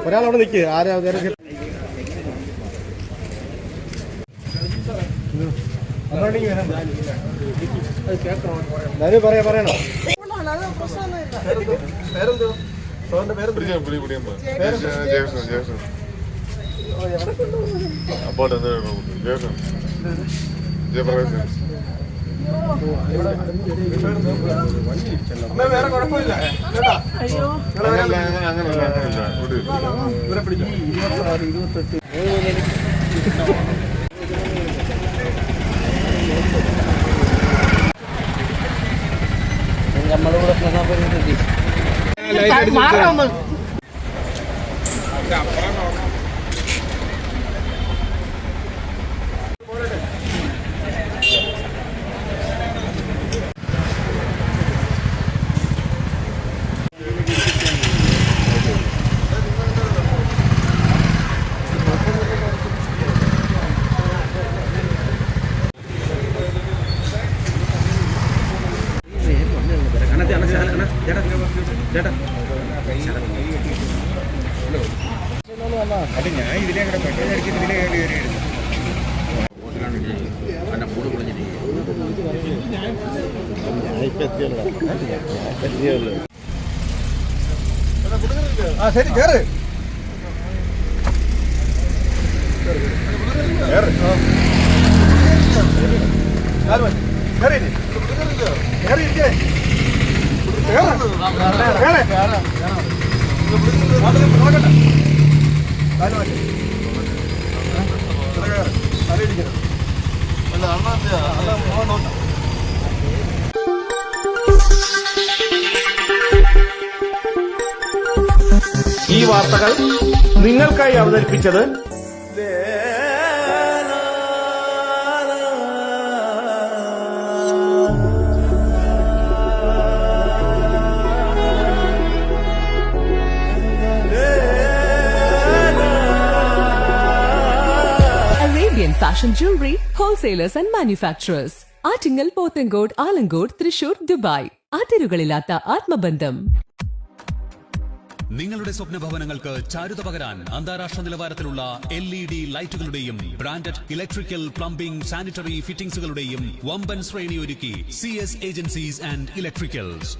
ഒരാളവിടെ നിൽക്കുക ആരാ പറയണോ പേരെന്തോ വേറെ കുഴപ്പമില്ല ഇവരെ പിടിച്ചോ 26, 28 അല്ല ഞാൻ ഇതിലെ പെട്രോൾ അടിച്ച് ഇതിലെ കയറിയായിരുന്നു ആ ശരി കേറ് ഈ വാർത്തകൾ നിങ്ങൾക്കായി അവതരിപ്പിച്ചത് Fashion jewelry, wholesalers and manufacturers. Attingal, Pothencode, Alamcode, Thrissur, Dubai. അതിരുകളില്ലാത്ത ആത്മബന്ധം. നിങ്ങളുടെ സ്വപ്ന ഭവനങ്ങൾക്ക് ചാരുത പകരാൻ അന്താരാഷ്ട്ര നിലവാരത്തിലുള്ള LED ലൈറ്റുകളുടെയും ബ്രാൻഡഡ് ഇലക്ട്രിക്കൽ, പ്ലംബിംഗ്, സാനിറ്ററി ഫിറ്റിംഗ്സുകളുടെയും വമ്പൻ ശ്രേണി ഒരുക്കി CS ഏജൻസീസ് ആൻഡ് ഇലക്ട്രിക്കൽസ്.